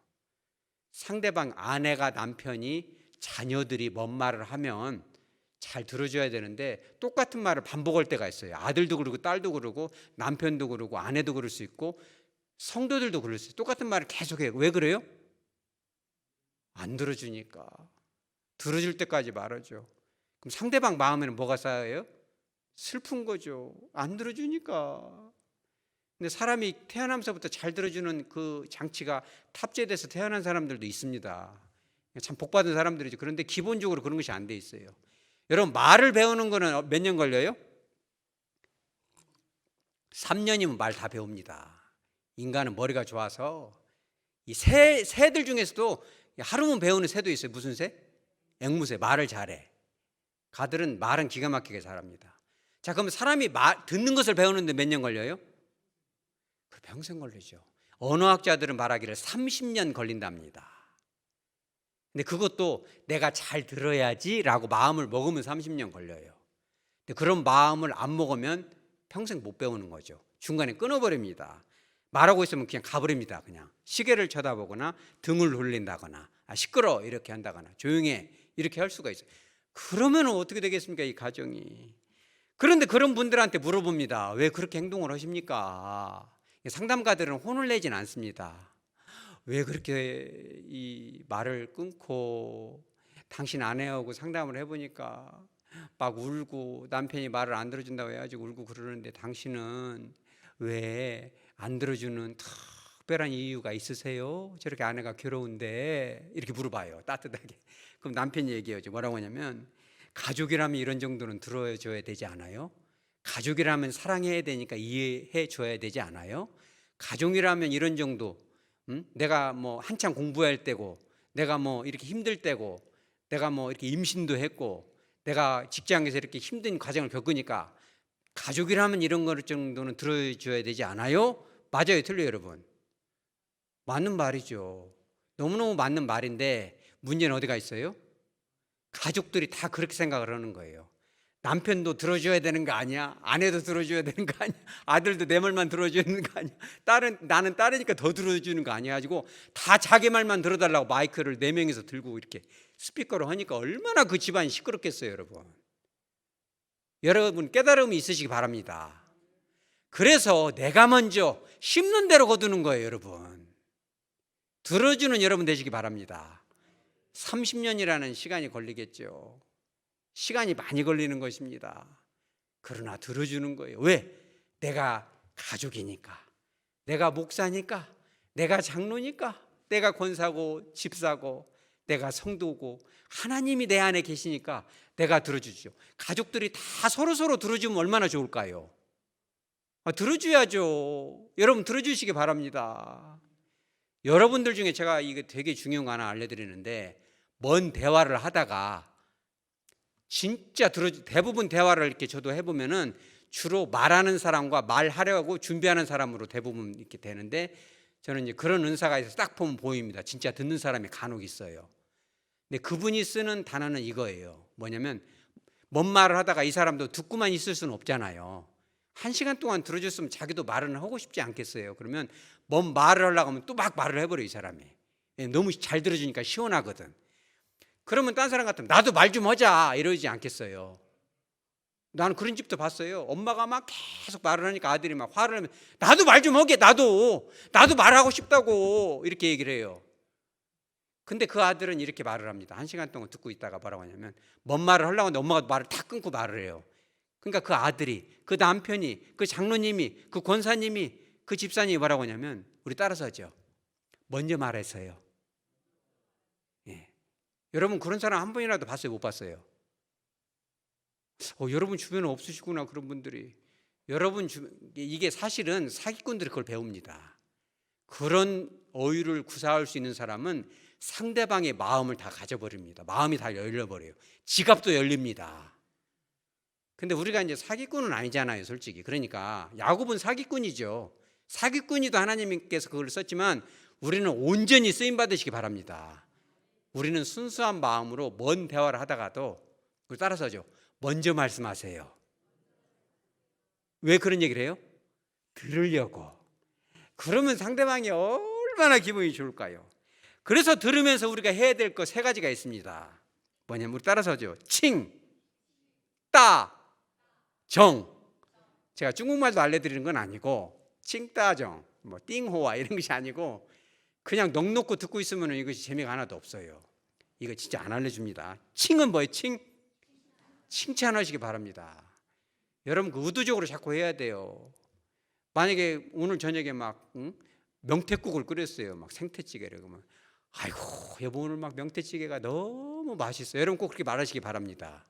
상대방, 아내가, 남편이, 자녀들이 뭔 말을 하면 잘 들어줘야 되는데, 똑같은 말을 반복할 때가 있어요. 아들도 그러고 딸도 그러고 남편도 그러고 아내도 그럴 수 있고 성도들도 그럴 수 있어요. 똑같은 말을 계속해요. 왜 그래요? 안 들어주니까. 들어줄 때까지 말하죠. 그럼 상대방 마음에는 뭐가 쌓여요? 슬픈 거죠. 안 들어주니까. 근데 사람이 태어나면서부터 잘 들어주는 그 장치가 탑재돼서 태어난 사람들도 있습니다. 참 복받은 사람들이죠. 그런데 기본적으로 그런 것이 안 돼 있어요. 여러분, 말을 배우는 거는 몇 년 걸려요? 3년이면 말 다 배웁니다. 인간은 머리가 좋아서. 이 새들 중에서도 하루면 배우는 새도 있어요. 무슨 새? 앵무새. 말을 잘해. 가들은 말은 기가 막히게 잘합니다. 자, 그럼 사람이 듣는 것을 배우는데 몇 년 걸려요? 평생 걸리죠. 언어학자들은 말하기를 30년 걸린답니다. 근데 그것도 내가 잘 들어야지라고 마음을 먹으면 30년 걸려요. 근데 그런 마음을 안 먹으면 평생 못 배우는 거죠. 중간에 끊어버립니다. 말하고 있으면 그냥 가버립니다. 그냥 시계를 쳐다보거나 등을 돌린다거나 시끄러 이렇게 한다거나 조용해 이렇게 할 수가 있어요. 그러면 어떻게 되겠습니까, 이 가정이? 그런데 그런 분들한테 물어봅니다. 왜 그렇게 행동을 하십니까? 상담가들은 혼을 내진 않습니다. 왜 그렇게 이 말을 끊고, 당신 아내하고 상담을 해보니까 막 울고, 남편이 말을 안 들어준다고 해가지고 울고 그러는데 당신은 왜 안 들어주는 탁 특별한 이유가 있으세요? 저렇게 아내가 괴로운데 이렇게 물어봐요, 따뜻하게. 그럼 남편이 얘기해요. 뭐라고 하냐면, 가족이라면 이런 정도는 들어줘야 되지 않아요? 가족이라면 사랑해야 되니까 이해해 줘야 되지 않아요? 가족이라면 이런 정도, 내가 뭐 한창 공부할 때고, 내가 뭐 이렇게 힘들 때고, 내가 뭐 이렇게 임신도 했고, 내가 직장에서 이렇게 힘든 과정을 겪으니까 가족이라면 이런 것 정도는 들어줘야 되지 않아요? 맞아요, 틀려요, 여러분? 맞는 말이죠. 너무너무 맞는 말인데 문제는 어디가 있어요? 가족들이 다 그렇게 생각을 하는 거예요. 남편도 들어줘야 되는 거 아니야? 아내도 들어줘야 되는 거 아니야? 아들도 내 말만 들어줘야 되는 거 아니야? 나는 딸이니까 더 들어주는 거 아니야? 가지고 다 자기 말만 들어달라고 마이크를 4명이서 들고 이렇게 스피커로 하니까 얼마나 그 집안이 시끄럽겠어요, 여러분. 여러분 깨달음이 있으시기 바랍니다. 그래서 내가 먼저 심는 대로 거두는 거예요, 여러분. 들어주는 여러분 되시기 바랍니다. 30년이라는 시간이 걸리겠죠. 시간이 많이 걸리는 것입니다. 그러나 들어주는 거예요. 왜? 내가 가족이니까, 내가 목사니까, 내가 장로니까, 내가 권사고 집사고, 내가 성도고, 하나님이 내 안에 계시니까 내가 들어주죠. 가족들이 다 서로 들어주면 얼마나 좋을까요? 들어줘야죠. 여러분 들어주시기 바랍니다. 여러분들 중에 제가 이게 되게 중요한 거 하나 알려드리는데, 먼 대화를 하다가 진짜 대부분 대화를 이렇게 저도 해보면은 주로 말하는 사람과 말하려고 준비하는 사람으로 대부분 이렇게 되는데, 저는 이제 그런 은사가 있어서 딱 보면 보입니다. 진짜 듣는 사람이 간혹 있어요. 근데 그분이 쓰는 단어는 이거예요. 뭐냐면, 뭔 말을 하다가 이 사람도 듣고만 있을 수는 없잖아요. 1시간 동안 들어줬으면 자기도 말은 하고 싶지 않겠어요. 그러면 뭔 말을 하려고 하면 또 막 말을 해버려요, 이 사람이. 너무 잘 들어주니까 시원하거든. 그러면 딴 사람 같으면 나도 말 좀 하자 이러지 않겠어요. 나는 그런 집도 봤어요. 엄마가 막 계속 말을 하니까 아들이 막 화를 내면, 나도 말 좀 하게, 나도 말하고 싶다고 이렇게 얘기를 해요. 근데 그 아들은 이렇게 말을 합니다. 1시간 동안 듣고 있다가 뭐라고 하냐면, 뭔 말을 하려고 하는데 엄마가 말을 다 끊고 말을 해요. 그러니까 그 아들이, 그 남편이, 그 장로님이, 그 권사님이, 그 집사님이 뭐라고 하냐면, 우리 따라서 하죠. 먼저 말했어요. 예. 여러분 그런 사람 한 번이라도 봤어요, 못 봤어요? 여러분 주변에 없으시구나, 그런 분들이. 이게 사실은 사기꾼들이 그걸 배웁니다. 그런 어휘를 구사할 수 있는 사람은 상대방의 마음을 다 가져버립니다. 마음이 다 열려버려요. 지갑도 열립니다. 근데 우리가 이제 사기꾼은 아니잖아요, 솔직히. 그러니까 야곱은 사기꾼이죠. 사기꾼이도 하나님께서 그걸 썼지만 우리는 온전히 쓰임 받으시기 바랍니다. 우리는 순수한 마음으로 먼 대화를 하다가도, 우리 따라서 하죠. 먼저 말씀하세요. 왜 그런 얘기를 해요? 들으려고. 그러면 상대방이 얼마나 기분이 좋을까요? 그래서 들으면서 우리가 해야 될 거 3가지가 있습니다. 뭐냐면, 우리 따라서 하죠. 칭, 따, 정. 제가 중국말도 알려드리는 건 아니고, 칭, 따, 정, 뭐 띵호와 이런 것이 아니고, 그냥 넋 놓고 듣고 있으면 이것이 재미가 하나도 없어요. 이거 진짜 안 알려줍니다. 칭은 뭐예요? 칭찬하시기 바랍니다. 여러분 그 의도적으로 자꾸 해야 돼요. 만약에 오늘 저녁에 막 명태국을 끓였어요. 막 생태찌개를. 그러면, 아이고 여보 오늘 막 명태찌개가 너무 맛있어요. 여러분 꼭 그렇게 말하시기 바랍니다.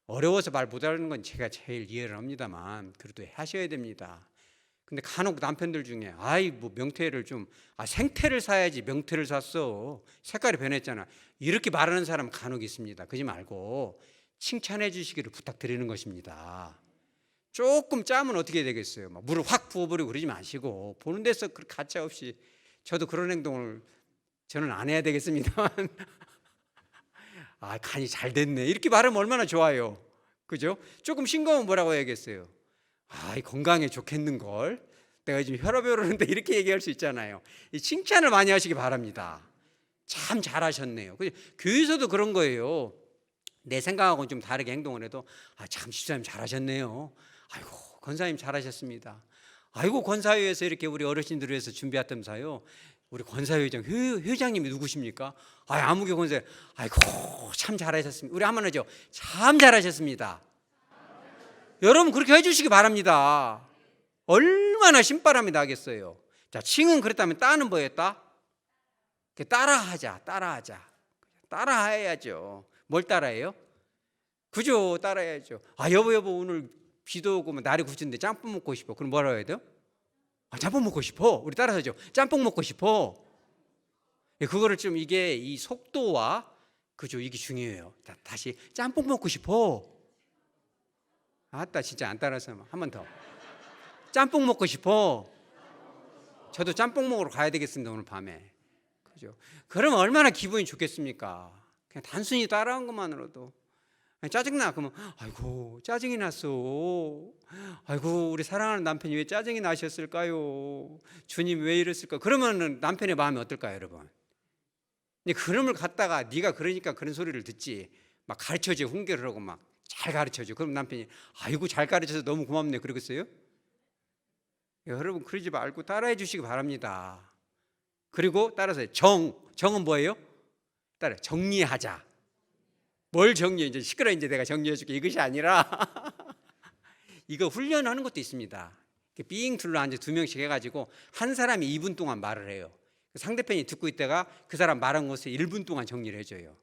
어려워서 말 못하는 건 제가 제일 이해를 합니다만, 그래도 하셔야 됩니다. 근데 간혹 남편들 중에, 뭐 명태를 생태를 사야지 명태를 샀어, 색깔이 변했잖아, 이렇게 말하는 사람 간혹 있습니다. 그러지 말고 칭찬해 주시기를 부탁드리는 것입니다. 조금 짜면 어떻게 되겠어요? 막 물을 확 부어버리고 그러지 마시고, 보는 데서 그렇게 가차 없이, 저도 그런 행동을 저는 안 해야 되겠습니다만 간이 잘 됐네 이렇게 말하면 얼마나 좋아요, 그죠? 조금 싱거우면 뭐라고 해야겠어요? 건강에 좋겠는걸, 내가 지금 혈압이 오르는데, 이렇게 얘기할 수 있잖아요. 이 칭찬을 많이 하시기 바랍니다. 참 잘하셨네요. 교회에서도 그런 거예요. 내 생각하고는 좀 다르게 행동을 해도, 참 집사님 잘하셨네요. 아이고 권사님 잘하셨습니다. 아이고 권사회에서 이렇게 우리 어르신들을 위해서 준비했다면서요. 우리 권사회장 회장님이 누구십니까? 아무개 권사. 아이고 참 잘하셨습니다. 우리 한번 하죠. 참 잘하셨습니다. 여러분 그렇게 해주시기 바랍니다. 얼마나 신바람이 나겠어요. 자, 칭은 그랬다면 따는 뭐였다? 따라하자. 따라해야죠. 뭘 따라해요? 그죠? 따라해야죠. 아, 여보 오늘 비도 오고 날이 굳은데 짬뽕 먹고 싶어. 그럼 뭐라고 해야 돼요? 아, 짬뽕 먹고 싶어. 우리 따라서 하죠. 짬뽕 먹고 싶어. 그거를 좀 이게 이 속도와 그죠? 이게 중요해요. 다시 짬뽕 먹고 싶어. 아따 진짜 안 따라서 한 번 더. 짬뽕 먹고 싶어. 저도 짬뽕 먹으러 가야 되겠습니다. 오늘 밤에. 그죠? 그러면 얼마나 기분이 좋겠습니까? 그냥 단순히 따라한 것만으로도. 짜증나. 그러면 아이고 짜증이 났어. 아이고 우리 사랑하는 남편이 왜 짜증이 나셨을까요? 주님 왜 이랬을까? 그러면 남편의 마음이 어떨까요, 여러분? 근데 그놈을 갖다가 네가 그러니까 그런 소리를 듣지. 막 가르쳐줘, 훈계를 하고 막 잘 가르쳐줘. 그럼 남편이 아이고 잘 가르쳐서 너무 고맙네 그러겠어요? 여러분 그러지 말고 따라해 주시기 바랍니다. 그리고 따라서 정은 뭐예요? 따라 정리하자. 뭘 정리해? 이제 시끄러 이제 내가 정리해 줄게. 이것이 아니라 이거 훈련하는 것도 있습니다. 삥 둘러앉아 2명씩 해가지고 한 사람이 2분 동안 말을 해요. 상대편이 듣고 있다가 그 사람 말한 것을 1분 동안 정리를 해줘요.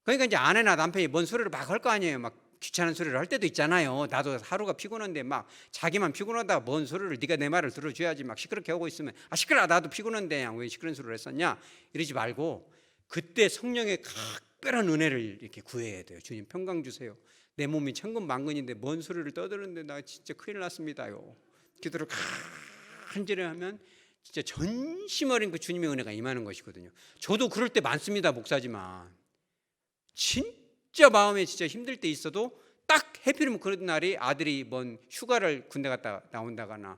그러니까 이제 아내나 남편이 뭔 소리를 막 할 거 아니에요. 막 귀찮은 소리를 할 때도 있잖아요. 나도 하루가 피곤한데 막 자기만 피곤하다가 뭔 소리를 네가 내 말을 들어줘야지 막 시끄럽게 하고 있으면 아 시끄러 나도 피곤한데 왜 시끄러운 소리를 했었냐 이러지 말고 그때 성령의 각별한 은혜를 이렇게 구해야 돼요. 주님 평강 주세요. 내 몸이 천근만근인데 뭔 소리를 떠드는데 나 진짜 큰일 났습니다요. 기도를 간절히 하면 진짜 전심 어린 그 주님의 은혜가 임하는 것이거든요. 저도 그럴 때 많습니다. 목사지만 진짜 마음에 진짜 힘들 때 있어도 딱 해피면 그런 날이 아들이 뭔 휴가를 군대 갔다 나온다거나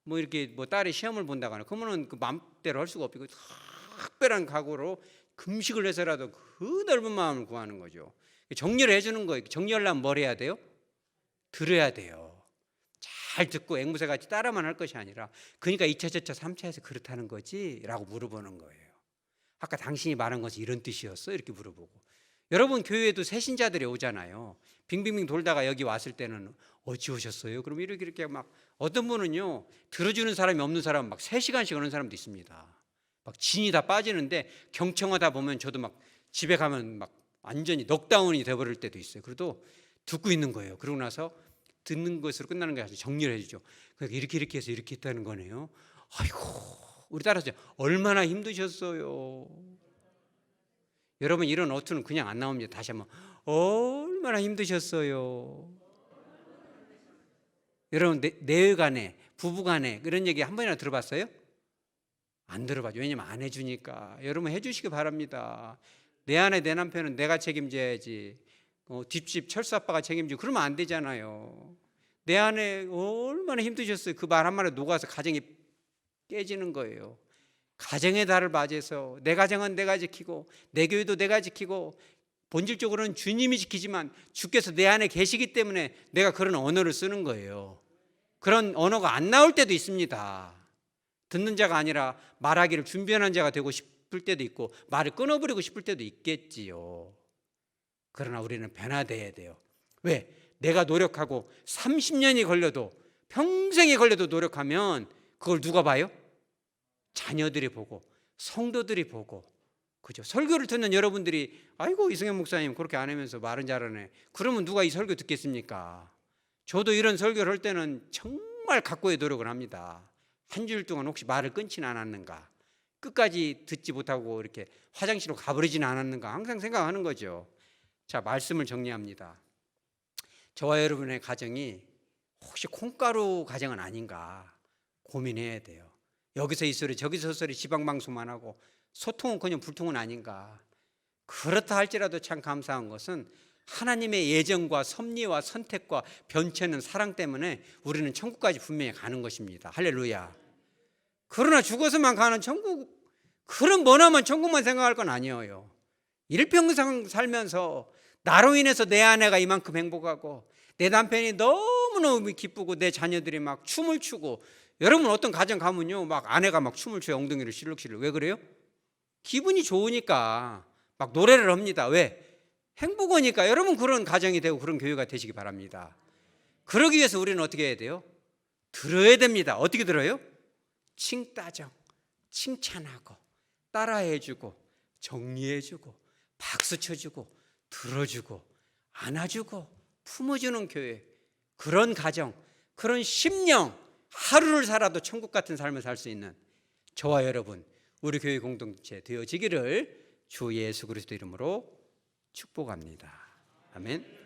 뭐 이렇게 뭐 딸이 시험을 본다거나 그러면은 그 마음대로 할 수가 없고 특별한 각오로 금식을 해서라도 그 넓은 마음을 구하는 거죠. 정리를 해주는 거예요. 정리하려면 뭘 해야 돼요? 들어야 돼요. 잘 듣고 앵무새같이 따라만 할 것이 아니라 그러니까 2차, 저차, 3차에서 그렇다는 거지? 라고 물어보는 거예요. 아까 당신이 말한 것이 이런 뜻이었어? 이렇게 물어보고 여러분 교회에도 새신자들이 오잖아요. 빙빙빙 돌다가 여기 왔을 때는 어찌 오셨어요? 그럼 이렇게 막 어떤 분은요 들어주는 사람이 없는 사람 막 3시간씩 오는 사람도 있습니다. 막 진이 다 빠지는데 경청하다 보면 저도 막 집에 가면 막 완전히 넉다운이 돼버릴 때도 있어요. 그래도 듣고 있는 거예요. 그러고 나서 듣는 것으로 끝나는 게 아니라 정리를 해주죠. 그러니까 이렇게 해서 이렇게 했다는 거네요. 아이고 우리 따라서 얼마나 힘드셨어요. 여러분 이런 어투는 그냥 안 나옵니다. 다시 한번 얼마나 힘드셨어요. 여러분 내외간에 부부간에 그런 얘기 한 번이나 들어봤어요? 안 들어봤죠. 왜냐면 안 해주니까. 여러분 해주시기 바랍니다. 내 아내 내 남편은 내가 책임져야지. 뒷집 철수 아빠가 책임지고 그러면 안 되잖아요. 내 아내 얼마나 힘드셨어요. 그 말 한마디로 녹아서 가정이 깨지는 거예요. 가정의 달을 맞이해서 내 가정은 내가 지키고 내 교회도 내가 지키고 본질적으로는 주님이 지키지만 주께서 내 안에 계시기 때문에 내가 그런 언어를 쓰는 거예요. 그런 언어가 안 나올 때도 있습니다. 듣는 자가 아니라 말하기를 준비하는 자가 되고 싶을 때도 있고 말을 끊어버리고 싶을 때도 있겠지요. 그러나 우리는 변화돼야 돼요. 왜? 내가 노력하고 30년이 걸려도 평생이 걸려도 노력하면 그걸 누가 봐요? 자녀들이 보고 성도들이 보고 그죠? 설교를 듣는 여러분들이 아이고 이승현 목사님 그렇게 안 하면서 말은 잘하네. 그러면 누가 이 설교 듣겠습니까? 저도 이런 설교를 할 때는 정말 각고의 노력을 합니다. 한 주일 동안 혹시 말을 끊지는 않았는가? 끝까지 듣지 못하고 이렇게 화장실로 가버리지는 않았는가? 항상 생각하는 거죠. 자, 말씀을 정리합니다. 저와 여러분의 가정이 혹시 콩가루 가정은 아닌가 고민해야 돼요. 여기서 이 소리 저기서 저 소리 지방방송만 하고 소통은커녕 불통은 아닌가. 그렇다 할지라도 참 감사한 것은 하나님의 예정과 섭리와 선택과 변치는 사랑 때문에 우리는 천국까지 분명히 가는 것입니다. 할렐루야. 그러나 죽어서만 가는 천국, 그런 머나먼 천국만 생각할 건 아니에요. 일평생 살면서 나로 인해서 내 아내가 이만큼 행복하고 내 남편이 너무너무 기쁘고 내 자녀들이 막 춤을 추고, 여러분 어떤 가정 가면요 막 아내가 막 춤을 춰요. 엉덩이를 실룩실룩. 왜 그래요? 기분이 좋으니까 막 노래를 합니다. 왜? 행복하니까. 여러분 그런 가정이 되고 그런 교회가 되시기 바랍니다. 그러기 위해서 우리는 어떻게 해야 돼요? 들어야 됩니다. 어떻게 들어요? 칭따정, 칭찬하고 따라해주고 정리해주고 박수 쳐주고 들어주고 안아주고 품어주는 교회, 그런 가정, 그런 심령, 하루를 살아도 천국 같은 삶을 살 수 있는 저와 여러분, 우리 교회 공동체 되어지기를 주 예수 그리스도 이름으로 축복합니다. 아멘.